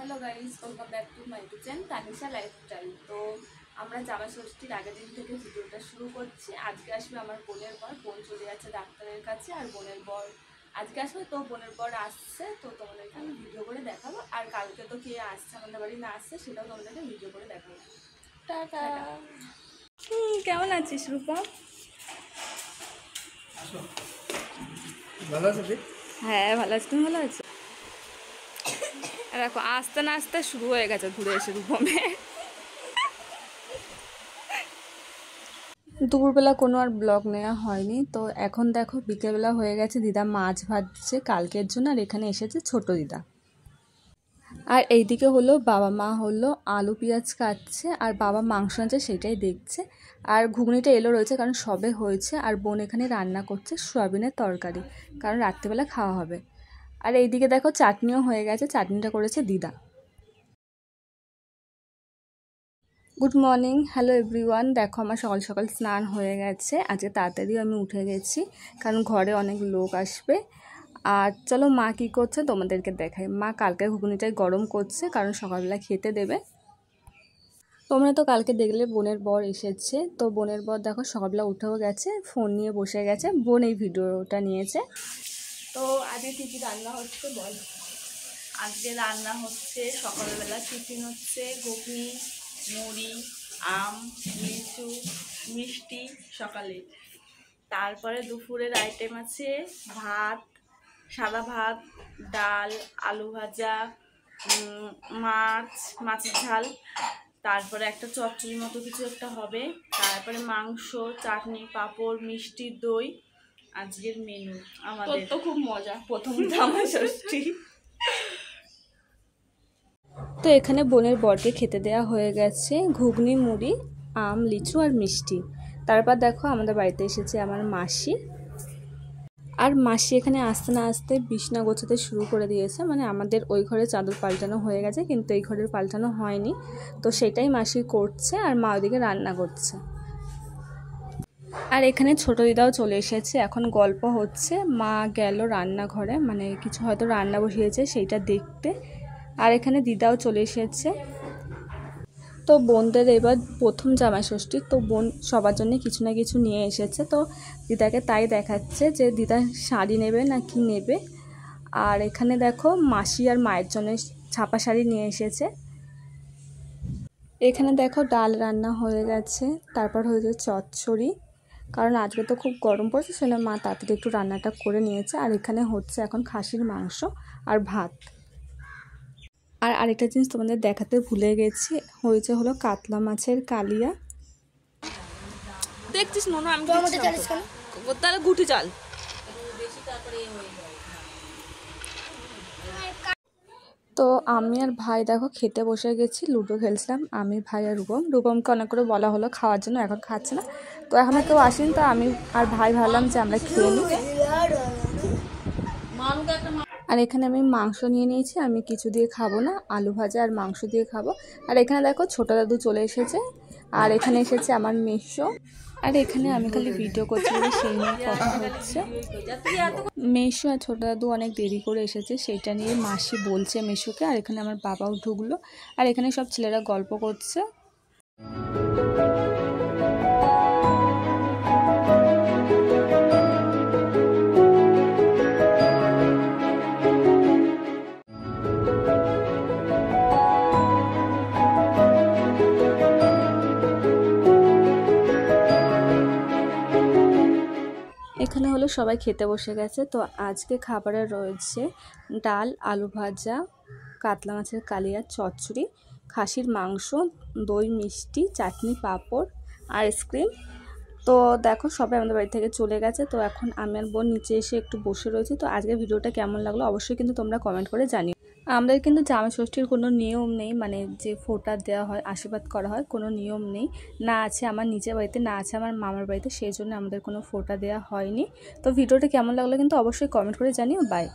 Hello guys, welcome back to my YouTube channel Tanisha lifestyle. তো আমরা জামাই ষষ্ঠীর আগের দিন থেকে ভিডিওটা শুরু করছি। আজকে আসবে আমার বোনের বর, বোন চলে যাচ্ছে ডাক্তারের কাছে, আর বোনের বর আজকে আসবে। তো বোনের বর আসছে, তো তোমাদেরকে আমি ভিডিও করে দেখাবো। আর কালকে তো কে আসছে আমাদের বাড়ি না আসছে সেটাও তোমাদেরকে ভিডিও করে দেখাবো। টাটা। কেমন আছিস রূপা? ভালো আছে? হ্যাঁ ভালো আছি, তুমি ভালো আছো? দেখো আস্তে না আস্তে শুরু হয়ে গেছে ঘুরে এসে রূপমে। দুপুরবেলা কোনো আর ব্লগ নেওয়া হয়নি, তো এখন দেখো বিকেলবেলা হয়ে গেছে। দিদা মাছ ভাজছে কালকের জন্য, আর এখানে এসেছে ছোট দিদা। আর এইদিকে হলো বাবা মা হলো আলু পেঁয়াজ কাটছে, আর বাবা মাংস আনছে সেটাই দেখছে। আর ঘুগনিটা এলো রয়েছে কারণ সবে হয়েছে। আর বোন এখানে রান্না করছে সয়াবিনের তরকারি, কারণ রাত্রিবেলা খাওয়া হবে। আর এইদিকে দেখো চাটনিও হয়ে গেছে, চাটনিটা করেছে দিদা। Good morning, hello everyone. দেখো আমার সকাল সকাল স্নান হয়ে গেছে। আজকে তাড়াতাড়ি আমি উঠে গেছি কারণ ঘরে অনেক লোক আসবে। আর চলো মা কী করছে তোমাদেরকে দেখাই। মা কালকে ঘুগনিটাই গরম করছে কারণ সকালবেলা খেতে দেবে। তোমরা তো কালকে দেখলে বোনের বর এসেছে, তো বোনের বর দেখো সকালবেলা উঠেও গেছে, ফোন নিয়ে বসে গেছে। বোন এই ভিডিওটা নিয়েছে। তো আজকে কী কী রান্না হচ্ছে বল। আজকে রান্না হচ্ছে সকালবেলা টিফিন হচ্ছে ঘুগনি, মুড়ি, আম, লিচু, মিষ্টি সকালে। তারপরে দুপুরের আইটেম আছে ভাত, সাদা ভাত, ডাল, আলু ভাজা, মাছের ঝাল, তারপরে একটা চচ্চড়ির মতো কিছু একটা হবে, তারপরে মাংস, চাটনি, পাঁপড়, মিষ্টি, দই। আজকের মেনু আমাদের তো খুব মজা, প্রথম জামাই ষষ্ঠী। তো এখানে বোনের বরকে খেতে দেওয়া হয়ে গেছে ঘুগনি, মুড়ি, আম, লিচু আর মিষ্টি। তারপর দেখো আমাদের বাড়িতে এসেছে আমার মাসি। আর মাসি এখানে আসতে না আসতে বিছনা গোছাতে শুরু করে দিয়েছে। মানে আমাদের ওই ঘরে চাদর পাল্টানো হয়ে গেছে কিন্তু এই ঘরের পাল্টানো হয়নি, তো সেটাই মাসি করছে। আর মা ওদিকে রান্না করছে। আর এখানে ছোট দিদাও চলে এসেছে, এখন গল্প হচ্ছে। মা গেল রান্নাঘরে, মানে কিছু হয়তো রান্না বসিয়েছে সেইটা দেখতে। আর এখানে দিদাও চলে এসেছে। তো বোনদের এবার প্রথম জামাই ষষ্ঠী, তো বোন সবার জন্য কিছু না কিছু নিয়ে এসেছে। তো দিদাকে তাই দেখাচ্ছে যে দিদা শাড়ি নেবে না কি নেবে। আর এখানে দেখো মাসি আর মায়ের জন্য ছাপা শাড়ি নিয়ে এসেছে। এখানে দেখো ডাল রান্না হয়ে গেছে, তারপর হয়েছে চচ্চড়ি, কারণ আজকে তো খুব গরম পড়ছে সেজন্য মা তাড়াতাড়ি একটু রান্নাটা করে নিয়েছে। আর এখানে হচ্ছে এখন খাসির মাংস আর ভাত। আর আরেকটা জিনিস তোমাদের দেখাতে ভুলে গেছি, হয়েছে হলো কাতলা মাছের কালিয়া। দেখছিস মনে আমি তাহলে গুটি চাল। তো আমি আর ভাই দেখো খেতে বসে গেছি, লুডো খেলছিলাম আমি, ভাই আর রূপমকে অনেক করে বলা হলো খাওয়ার জন্য, এখন খাচ্ছে না। তো এখনও কেউ আসেনি, তো আমি আর ভাই ভাবলাম যে আমরা খেয়ে নিই। আর এখানে আমি মাংস নিয়ে নিয়েছি, আমি কিছু দিয়ে খাবো না, আলু ভাজা আর মাংস দিয়ে খাবো। আর এখানে দেখো ছোটো দাদু চলে এসেছে, আর এখানে এসেছে আমার মেসো। আর এখানে আমি খালি ভিডিও করছি বলে সেই নিয়ে কথা হচ্ছে। মেসো আর ছোটো দাদু অনেক দেরি করে এসেছে, সেইটা নিয়ে মাসি বলছে মেসোকে। আর এখানে আমার বাবাও ঢুকলো, আর এখানে সব ছেলেরা গল্প করছে। এখানে হলো সবাই খেতে বসে গেছে। তো আজকে খাবারে রয়েছে ডাল, আলু ভাজা, কাতলা মাছের কালিয়া, চচ্চড়ি, খাসির মাংস, দই, মিষ্টি, চাটনি, পাঁপড়, আইসক্রিম। তো দেখো সবাই আমাদের বাড়ি থেকে চলে গেছে। তো এখন আমি আর বোন নিচে এসে একটু বসে রয়েছি। তো আজকের ভিডিওটা কেমন লাগলো অবশ্যই কিন্তু তোমরা কমেন্ট করে জানিও। আমাদের কিন্তু জামাই ষষ্ঠীর কোনো নিয়ম নেই, মানে যে ফোঁটা দেওয়া হয়, আশীর্বাদ করা হয়, কোনো নিয়ম নেই। না আছে আমার নিজের বাড়িতে, না আছে আমার মামার বাড়িতে, সেই জন্য আমাদের কোনো ফোঁটা দেওয়া হয়নি। তো ভিডিওটা কেমন লাগলো কিন্তু অবশ্যই কমেন্ট করে জানিও। বাই।